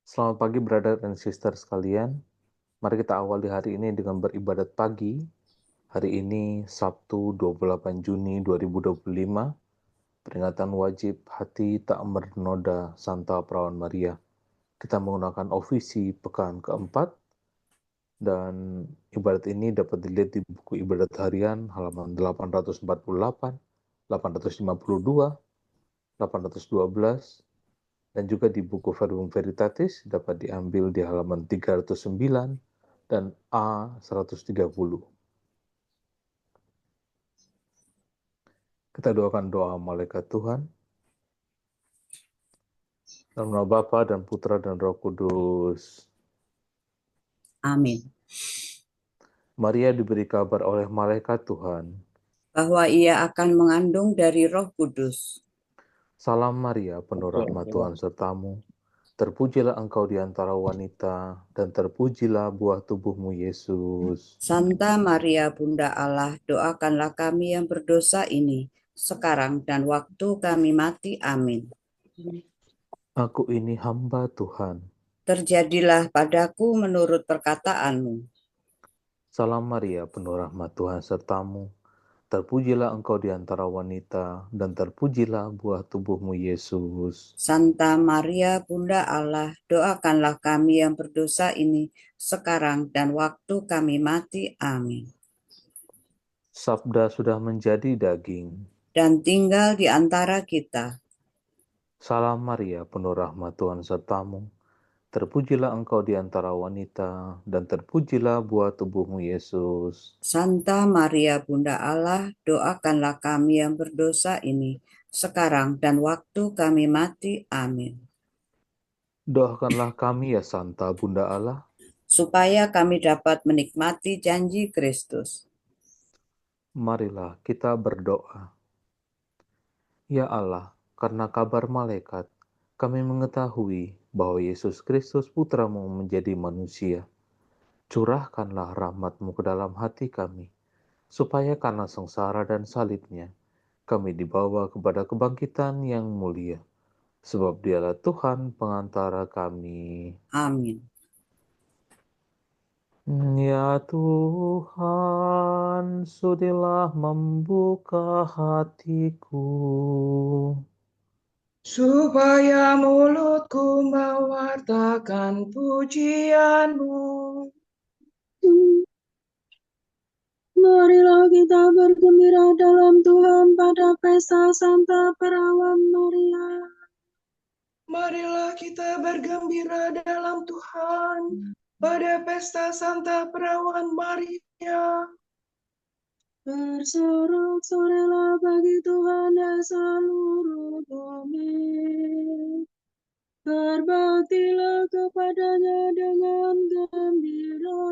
Selamat pagi, brother dan sister sekalian. Mari kita awali hari ini dengan beribadat pagi. Hari ini Sabtu 28 Juni 2025, peringatan wajib hati tak bernoda Santa Perawan Maria. Kita menggunakan ofisi pekan keempat, dan ibadat ini dapat dilihat di buku ibadat harian halaman 848, 852, 812, dan juga di buku Verbum Veritatis dapat diambil di halaman 309 dan A130. Kita doakan doa malaikat Tuhan. Dalam nama Bapa dan Putra dan Roh Kudus. Amin. Maria diberi kabar oleh malaikat Tuhan. Bahwa ia akan mengandung dari Roh Kudus. Salam Maria, penuh rahmat Tuhan sertamu. Terpujilah engkau di antara wanita, dan terpujilah buah tubuhmu Yesus. Santa Maria Bunda Allah, doakanlah kami yang berdosa ini, sekarang dan waktu kami mati. Amin. Aku ini hamba Tuhan. Terjadilah padaku menurut perkataanmu. Salam Maria, penuh rahmat Tuhan sertamu. Terpujilah engkau di antara wanita, dan terpujilah buah tubuhmu Yesus. Santa Maria Bunda Allah, doakanlah kami yang berdosa ini, sekarang dan waktu kami mati. Amin. Sabda sudah menjadi daging. Dan tinggal di antara kita. Salam Maria, penuh rahmat Tuhan sertamu. Terpujilah engkau di antara wanita, dan terpujilah buah tubuhmu Yesus. Santa Maria Bunda Allah, doakanlah kami yang berdosa ini, sekarang dan waktu kami mati. Amin. Doakanlah kami ya Santa Bunda Allah. Supaya kami dapat menikmati janji Kristus. Marilah kita berdoa. Ya Allah, karena kabar malaikat, kami mengetahui bahwa Yesus Kristus Putramu menjadi manusia. Curahkanlah rahmat-Mu ke dalam hati kami, supaya karena sengsara dan salibnya, kami dibawa kepada kebangkitan yang mulia. Sebab dialah Tuhan pengantara kami. Amin. Ya Tuhan, sudilah membuka hatiku, supaya mulutku mewartakan pujian-Mu. Marilah kita bergembira dalam Tuhan pada pesta Santa Perawan Maria. Marilah kita bergembira dalam Tuhan pada pesta Santa Perawan Maria. Bersorak-sorelah bagi Tuhan ya seluruh bumi. Berbaktilah kepadanya dengan gembira.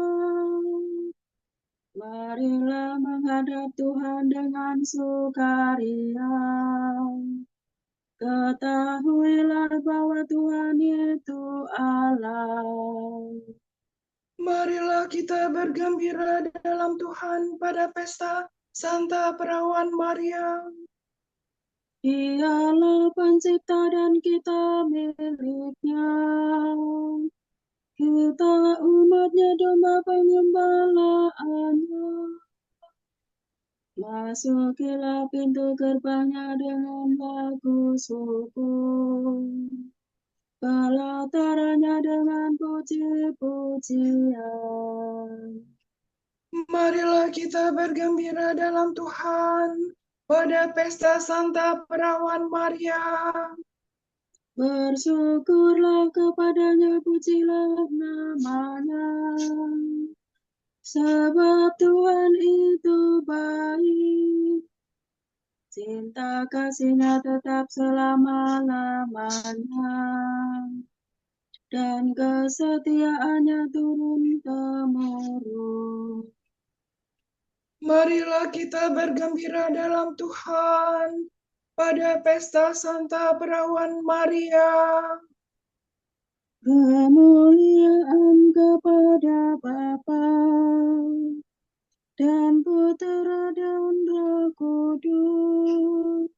Marilah menghadap Tuhan dengan sukaria. Ketahuilah bahwa Tuhan itu Allah. Marilah kita bergembira dalam Tuhan pada pesta Santa Perawan Maria. Dialah pencipta dan kita miliknya. Kita umatnya, domba pengembalaannya. Masukilah pintu gerbangnya dengan lagu syukur. Pelatarannya dengan puji-pujian. Marilah kita bergembira dalam Tuhan pada pesta Santa Perawan Maria. Bersyukurlah kepadanya, pujilah namanya. Sebab Tuhan itu baik. Cinta kasihnya tetap selama-lamanya. Dan kesetiaannya turun-temurun. Marilah kita bergembira dalam Tuhan pada pesta Santa Perawan Maria. Kemuliaan kepada Bapa dan Putera dan Roh Kudus,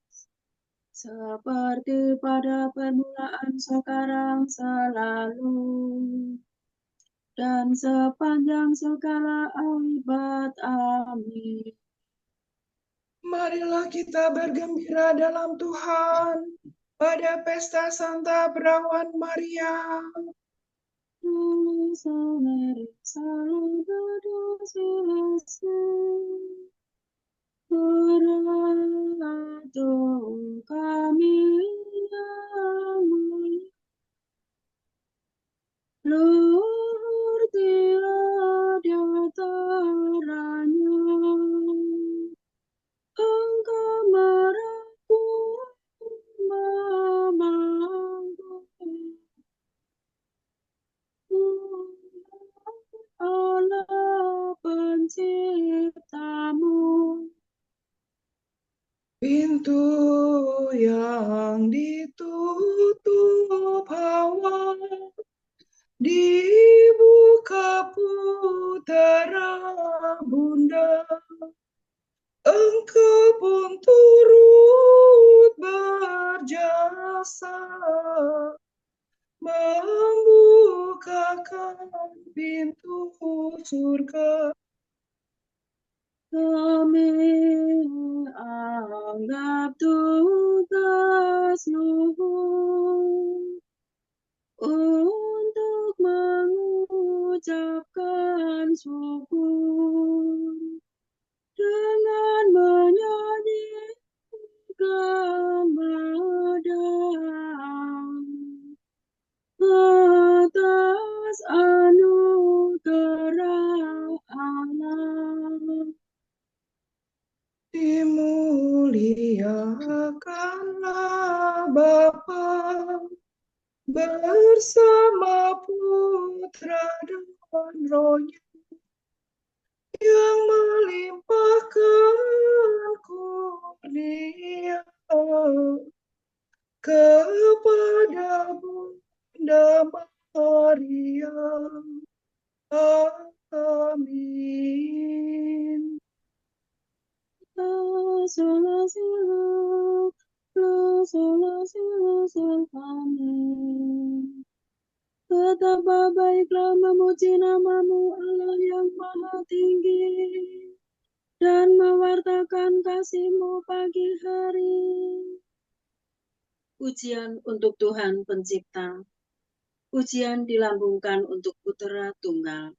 seperti pada permulaan, sekarang, selalu, dan sepanjang segala abad. Amin. Marilah kita bergembira dalam Tuhan pada pesta Santa Perawan Maria. Kami yang mulia, luhur tiada taranya, Engkau merangkul memangku, Allah penciptamu. Pintu yang ditutup Hawa dibuka putera Bunda. Engkau pun turut berjasa membukakan pintu surga. Kami anggap tugas luhur untuk mengucapkan syukur dengan menyanyi kemuliaan atas anugerah Allah. Dimuliakanlah Bapa bersama Putra dan Roh-Nya yang melimpahkan kurnia kepada Bunda Maria. Amin. Betapa baiklah memuji namamu Allah yang maha tinggi dan mewartakan kasih-Mu pagi hari. Pujian untuk Tuhan Pencipta. Pujian dilambungkan untuk Putera Tunggal.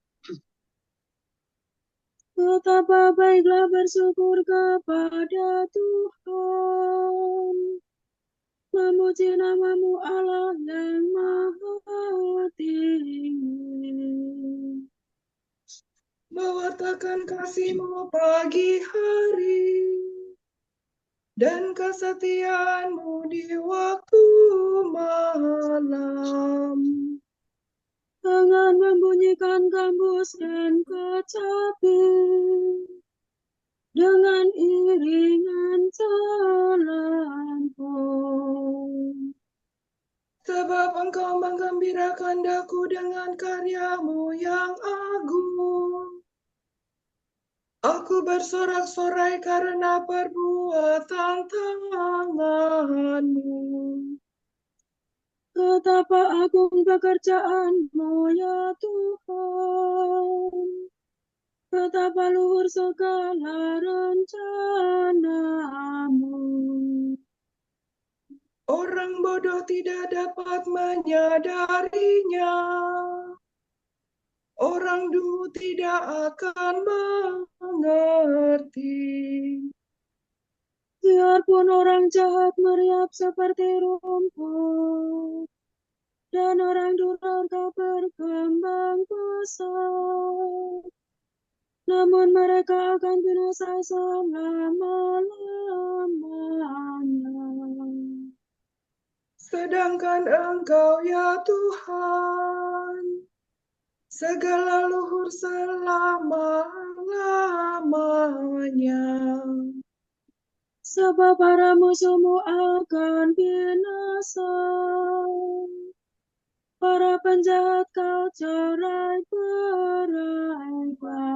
Betapa baiklah bersyukur kepada Tuhan, memuji namamu Allah yang maha tinggi. Mewartakan kasih-Mu pagi hari dan kesetiaan-Mu di waktu malam. Dengan membunyikan gambus dan kecapi, dengan iringan celempung. Sebab Engkau menggembirakan daku dengan karya-Mu yang agung. Aku bersorak-sorai karena perbuatan tangan-Mu. Betapa agung pekerjaan-Mu ya Tuhan, betapa luhur segala rencana-Mu. Orang bodoh tidak dapat menyadarinya. Orang dungu tidak akan mengerti. Biarpun orang jahat meriap seperti rumput, dan orang durhaka berkembang pesat, namun mereka akan binasa selama-lamanya. Sedangkan Engkau ya Tuhan, segala luhur selama-lamanya. Sebab para musuhmu akan binasa, para penjahat kau cerai beraikan.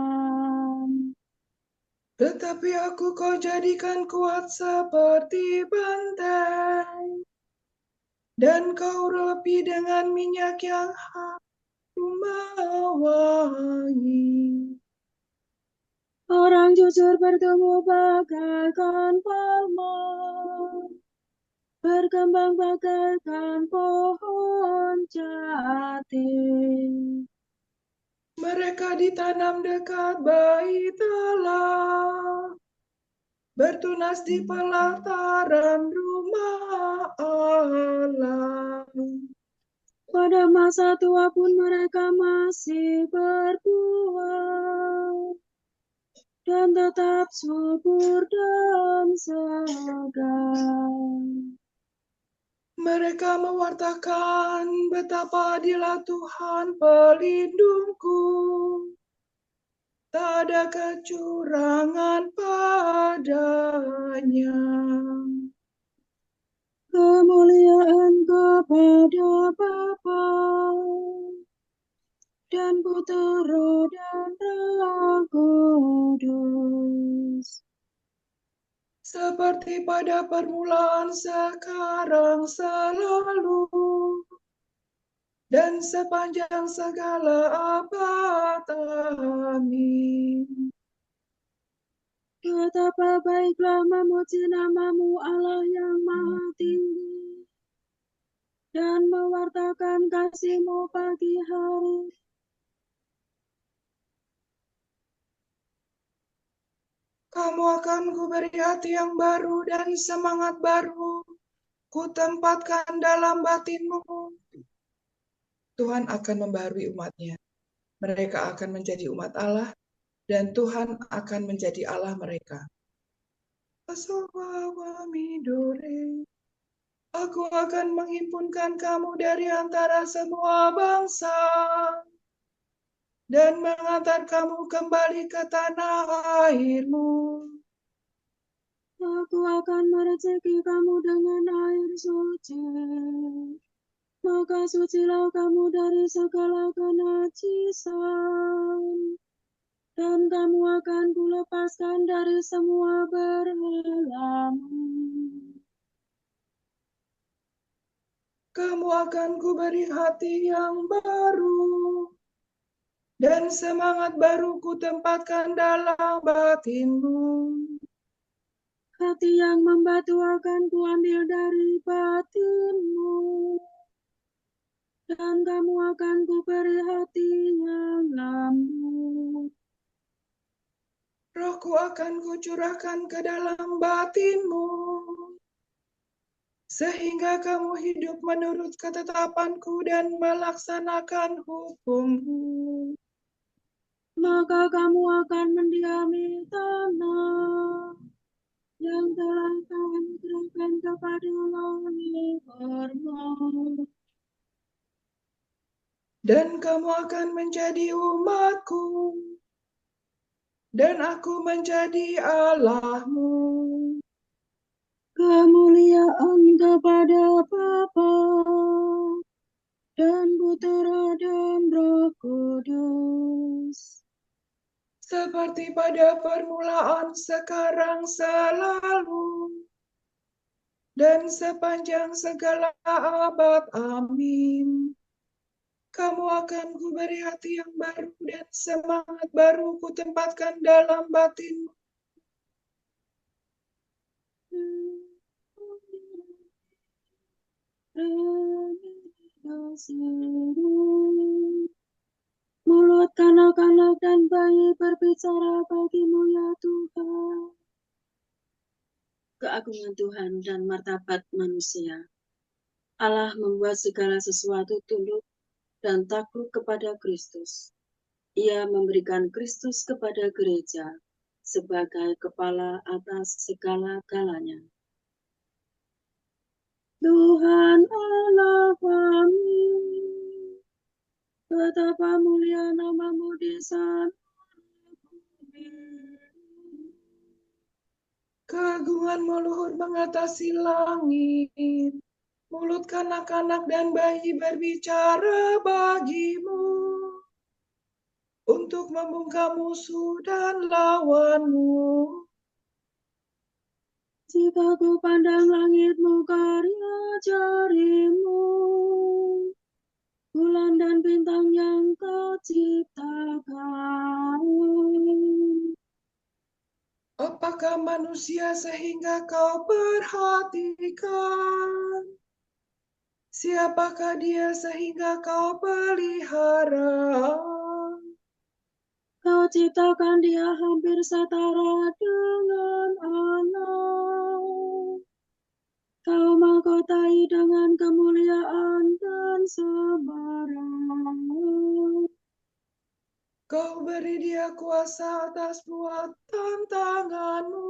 Tetapi aku kau jadikan kuat seperti benteng, dan kau rapi dengan minyak yang harum wangi. Orang jujur bertumbuh bagaikan palma, berkembang bagaikan pohon jati. Mereka ditanam dekat bait Allah, bertunas di pelataran rumah Allah. Pada masa tua pun mereka masih berbuah dan tetap subur dan segar. Mereka mewartakan betapa adilah Tuhan pelindungku. Tak ada kecurangan padanya. Kemuliaan kepada Bapa dan Putera dan Roh Kudus. Seperti pada permulaan, sekarang, selalu, dan sepanjang segala abad. Amin. Betapa baiklah memuji nama-Mu Allah yang maha tinggi, dan mewartakan kasih-Mu pagi hari. Kamu akan kuberi hati yang baru dan semangat baru. Kutempatkan dalam batinmu. Tuhan akan membaharui umatnya. Mereka akan menjadi umat Allah, dan Tuhan akan menjadi Allah mereka. Aku akan menghimpunkan kamu dari antara semua bangsa, dan mengantar kamu kembali ke tanah airmu. Aku akan merezeki kamu dengan air suci. Maka sucilah kamu dari segala kenajisan, dan kamu akan kulepaskan dari semua berhalamu. Kamu akan kuberi hati yang baru, dan semangat baru kutempatkan dalam batinmu. Hati yang membatu akan kuambil dari batinmu, dan kamu akan kuberi hati yang lembut. Rohku akan kucurahkan ke dalam batinmu, sehingga kamu hidup menurut ketetapanku dan melaksanakan hukummu. Maka kamu akan mendiami tanah yang telah Kau berikan kepada leluhurmu. Dan kamu akan menjadi umatku, dan aku menjadi Allahmu. Kemuliaan kepada Bapa dan Putera dan Roh Kudus. Seperti pada permulaan, sekarang, selalu, dan sepanjang segala abad. Amin. Kamu akan kuberi hati yang baru, dan semangat baru kutempatkan dalam batinmu. Mulut kanak-kanak dan bayi berbicara bagimu ya Tuhan. Keagungan Tuhan dan martabat manusia. Allah membuat segala sesuatu tunduk dan takluk kepada Kristus. Ia memberikan Kristus kepada gereja sebagai kepala atas segala-galanya. Tuhan Allah kami, betapa mulia nama-Mu di sana. Keagunganmu luhur mengatasi langit. Mulut kanak-kanak dan bayi berbicara bagimu, untuk membungkam musuh dan lawanmu. Jika ku pandang langitmu karya jarimu, bulan dan bintang yang Kau ciptakan. Apakah manusia sehingga kau perhatikan? Siapakah dia sehingga kau pelihara? Kau ciptakan dia hampir setara dengan anak. Kau mahkotai dengan kemuliaan dan sembarangan. Kau beri dia kuasa atas buatan tanganmu.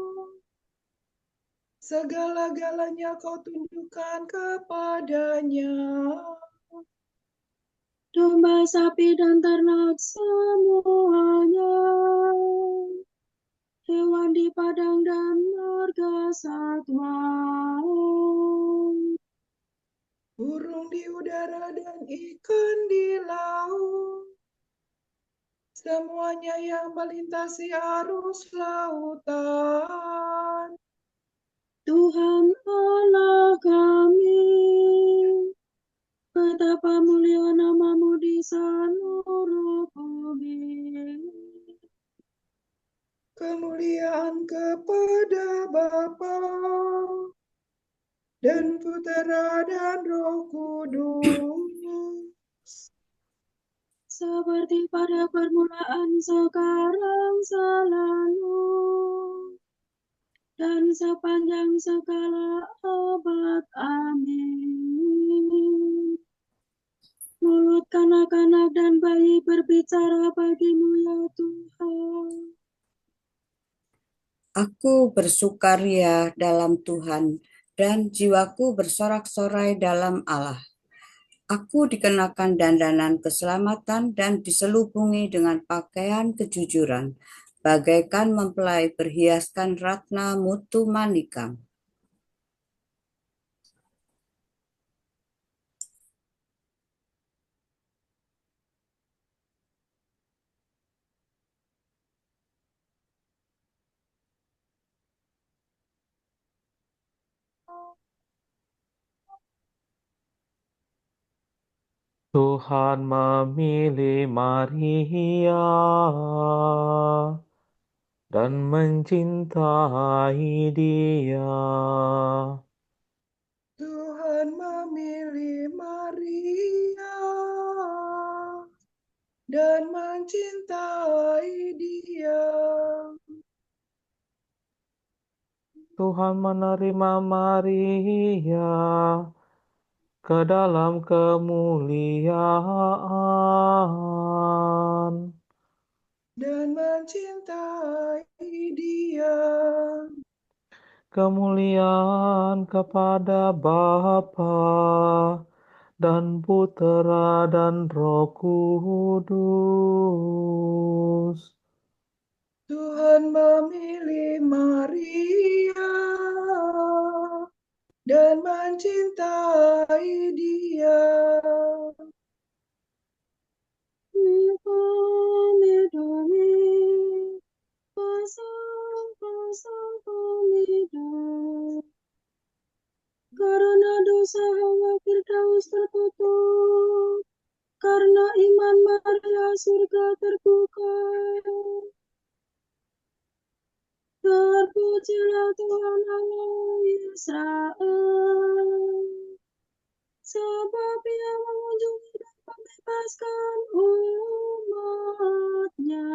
Segala-galanya kau tunjukkan kepadanya. Domba, sapi, dan ternak semuanya. Hewan di padang dan marga satwa. Burung di udara dan ikan di laut. Semuanya yang melintasi arus lautan. Tuhan Allah kami, betapa mulia namamu di seluruh bumi. Kemuliaan kepada Bapa dan Putera dan Roh Kudus. Seperti pada permulaan, sekarang, selalu, dan sepanjang segala abad. Amin. Mulut kanak-kanak dan bayi berbicara bagimu, ya Tuhan. Aku bersukaria dalam Tuhan, dan jiwaku bersorak-sorai dalam Allah. Aku dikenakan dandanan keselamatan dan diselubungi dengan pakaian kejujuran, bagaikan mempelai berhiaskan ratna mutu manikam. Tuhan memilih Maria dan mencintai dia. Tuhan memilih Maria dan mencintai dia. Tuhan menerima Maria ke dalam kemuliaan. Dan mencintai dia. Kemuliaan kepada Bapa dan Putera dan Roh Kudus. Tuhan memilih Maria dan mencintai dia. Karena dosa Hawa Firdaus tertutup, karena iman Maria surga terbuka. Terpujilah Tuhan Allah Israel, sebab Ia mengunjungi dan membebaskan umat-Nya.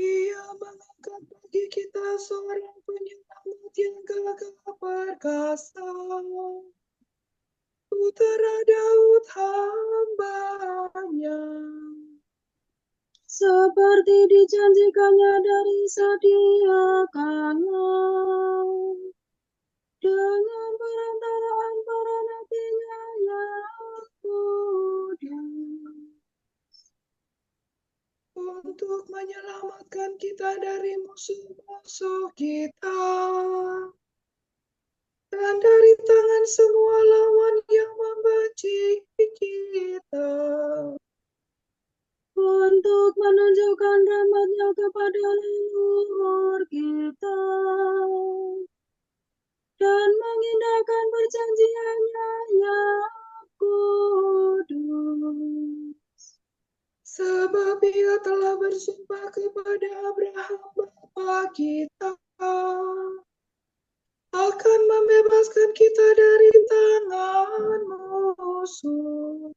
Ia mengangkat bagi kita seorang penyelamat yang gagah perkasa. Putera Daud hamba-Nya. Seperti dijanjikannya dari sedia kala, dengan perantaraan para nabi-Nya yang kudus. Untuk menyelamatkan kita dari musuh-musuh kita dan dari tangan semua lawan yang membenci kita. Untuk menunjukkan rahmat-Nya kepada leluhur kita dan mengindahkan perjanjian-Nya yang kudus. Sebab Ia telah bersumpah kepada Abraham bapa kita akan membebaskan kita dari tangan musuh,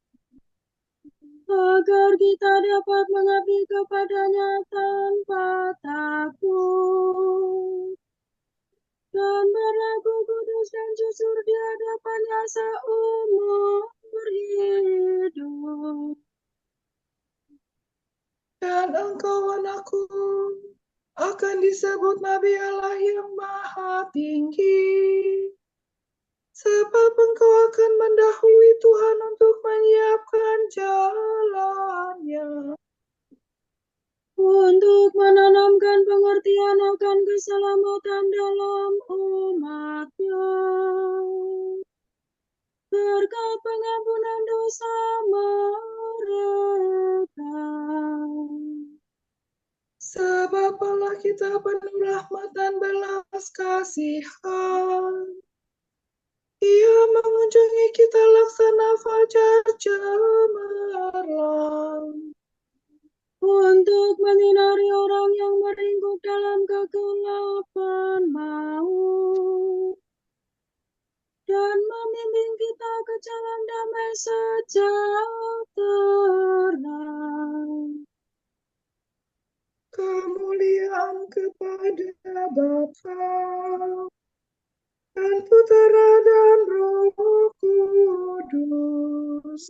agar kita dapat mengabdi kepadanya tanpa takut dan berlaku kudus dan jujur di hadapannya seumur hidup. dan engkau anakku akan disebut Nabi Allah yang Maha Tinggi, sebab engkau akan mendahului Tuhan untuk menyiapkan jalannya, Untuk menanamkan pengertian akan keselamatan dalam umatnya, berkat pengampunan dosa mereka. sebab Allah kita penuh rahmat dan belas kasihan. Ia mengunjungi kita laksana fajar cemerlang, Untuk menyinari orang yang meringkuk dalam kegelapan maut, dan membimbing kita ke jalan damai sejahtera. kemuliaan kepada Bapa dan Putera dan Roh Kudus,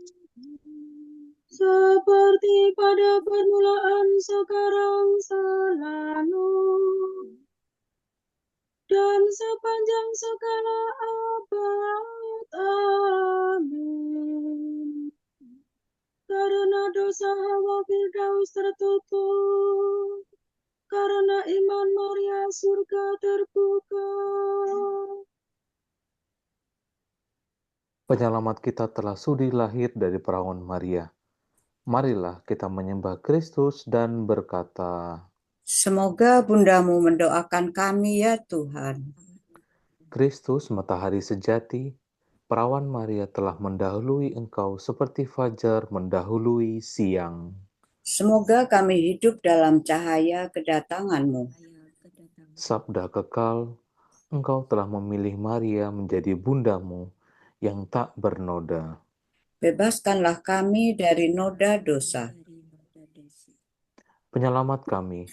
Seperti pada permulaan, sekarang, selalu, dan sepanjang segala abad. Amin. Karena dosa Hawa Firdaus tertutup, karena iman Maria surga terbuka. Penyelamat kita telah sudi lahir dari perawan Maria. Marilah kita menyembah Kristus dan berkata, Semoga bundamu mendoakan kami ya Tuhan. Kristus matahari sejati, perawan Maria telah mendahului engkau seperti fajar mendahului siang. Semoga kami hidup dalam cahaya kedatanganmu. Sabda kekal, engkau telah memilih Maria menjadi bundamu yang tak bernoda. Bebaskanlah kami dari noda dosa. Penyelamat kami,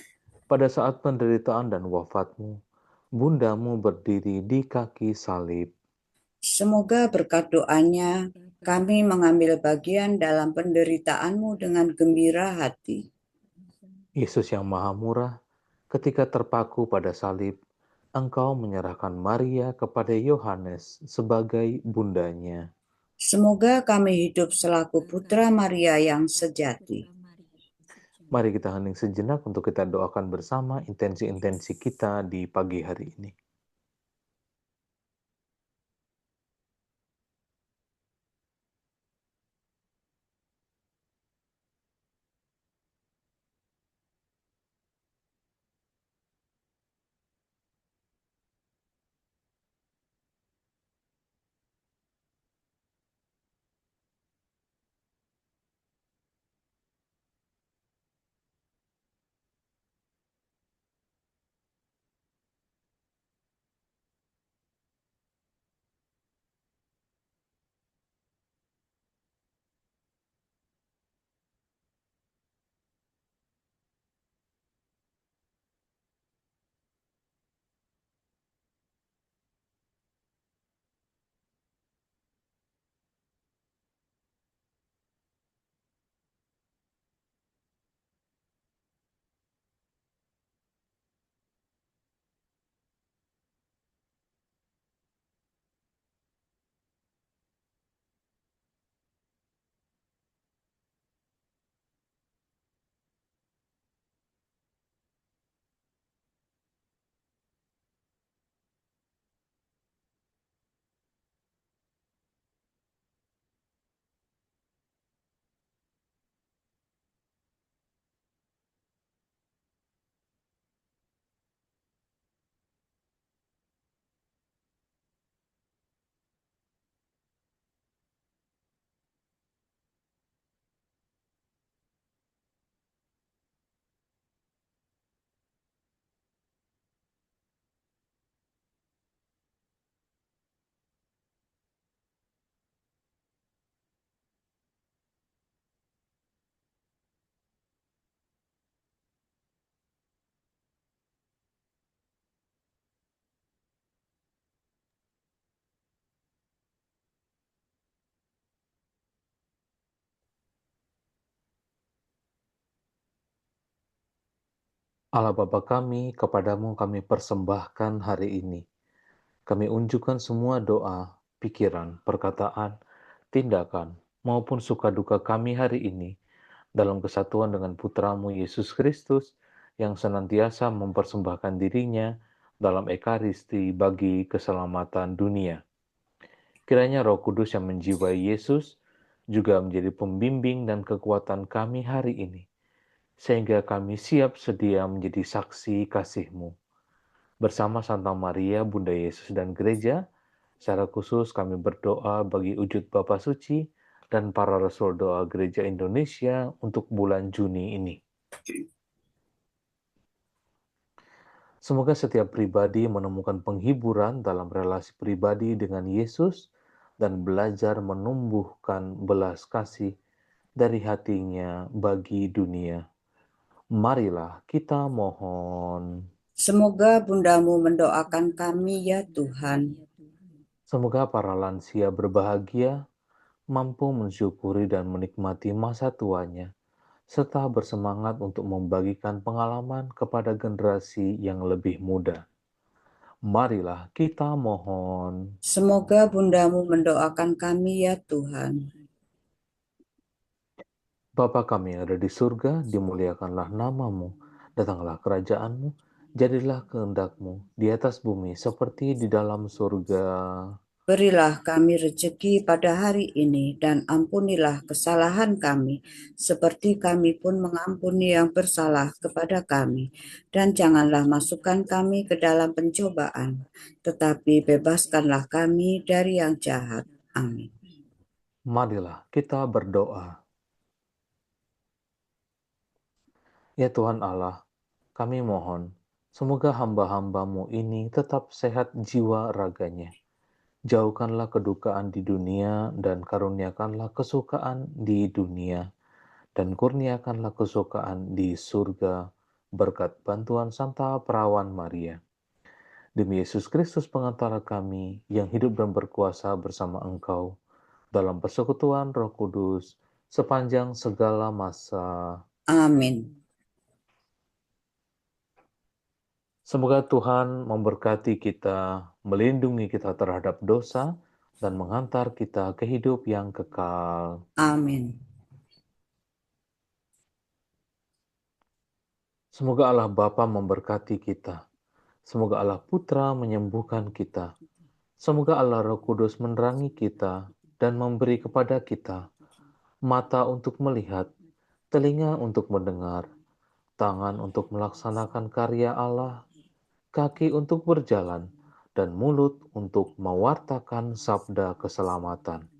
pada saat penderitaan dan wafatmu, bundamu berdiri di kaki salib. Semoga berkat doanya kami mengambil bagian dalam penderitaanmu dengan gembira hati. Yesus yang maha murah, ketika terpaku pada salib, engkau menyerahkan Maria kepada Yohanes sebagai bundanya. Semoga kami hidup selaku putra Maria yang sejati. Mari kita hening sejenak untuk kita doakan bersama intensi-intensi kita di pagi hari ini. Allah Bapa kami, kepadamu kami persembahkan hari ini. Kami unjukkan semua doa, pikiran, perkataan, tindakan, maupun suka duka kami hari ini dalam kesatuan dengan Putramu Yesus Kristus yang senantiasa mempersembahkan dirinya dalam ekaristi bagi keselamatan dunia. Kiranya Roh Kudus yang menjiwai Yesus juga menjadi pembimbing dan kekuatan kami hari ini, sehingga kami siap sedia menjadi saksi kasih-Mu. Bersama Santa Maria, Bunda Yesus dan Gereja, secara khusus kami berdoa bagi wujud Bapa Suci dan para Rasul Doa Gereja Indonesia untuk bulan Juni ini. Semoga setiap pribadi menemukan penghiburan dalam relasi pribadi dengan Yesus dan belajar menumbuhkan belas kasih dari hatinya bagi dunia. Marilah kita mohon. Semoga Bundamu mendoakan kami ya Tuhan. Semoga para lansia berbahagia, mampu mensyukuri dan menikmati masa tuanya, serta bersemangat untuk membagikan pengalaman kepada generasi yang lebih muda. Marilah kita mohon. Semoga Bundamu mendoakan kami ya Tuhan. Bapa kami yang ada di surga, dimuliakanlah namamu, datanglah kerajaanmu, jadilah kehendakmu di atas bumi seperti di dalam surga. Berilah kami rezeki pada hari ini, dan ampunilah kesalahan kami, seperti kami pun mengampuni yang bersalah kepada kami. Dan janganlah masukkan kami ke dalam pencobaan, tetapi bebaskanlah kami dari yang jahat. Amin. Marilah kita berdoa. Ya Tuhan Allah, kami mohon, semoga hamba-hambamu ini tetap sehat jiwa raganya. Jauhkanlah kedukaan di dunia dan karuniakanlah kesukaan di dunia, dan kurniakanlah kesukaan di surga berkat bantuan Santa Perawan Maria. Demi Yesus Kristus pengantara kami yang hidup dan berkuasa bersama Engkau dalam persekutuan Roh Kudus sepanjang segala masa. Amin. Semoga Tuhan memberkati kita, melindungi kita terhadap dosa, dan menghantar kita ke hidup yang kekal. Amin. Semoga Allah Bapa memberkati kita. Semoga Allah Putra menyembuhkan kita. Semoga Allah Roh Kudus menerangi kita dan memberi kepada kita mata untuk melihat, telinga untuk mendengar, tangan untuk melaksanakan karya Allah, kaki untuk berjalan, dan mulut untuk mewartakan sabda keselamatan.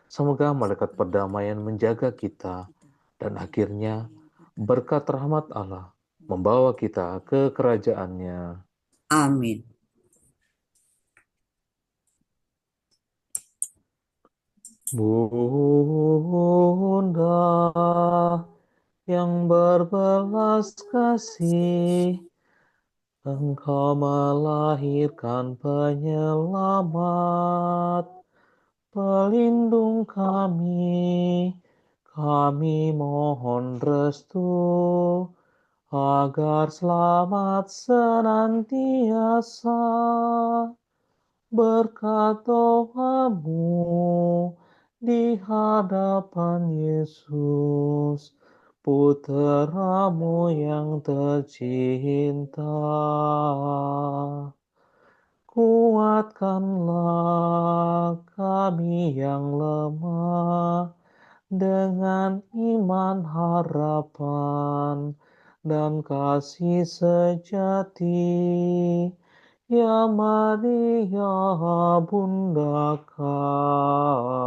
Semoga malaikat perdamaian menjaga kita, dan akhirnya berkat rahmat Allah membawa kita ke kerajaannya. Amin. Bunda yang berbelas kasih, Engkau melahirkan penyelamat, pelindung kami mohon restu, agar selamat senantiasa berkat doamu di hadapan Yesus, Putramu yang tercinta. Kuatkanlah kami yang lemah dengan iman, harapan, dan kasih sejati. Ya Maria, Bunda kami.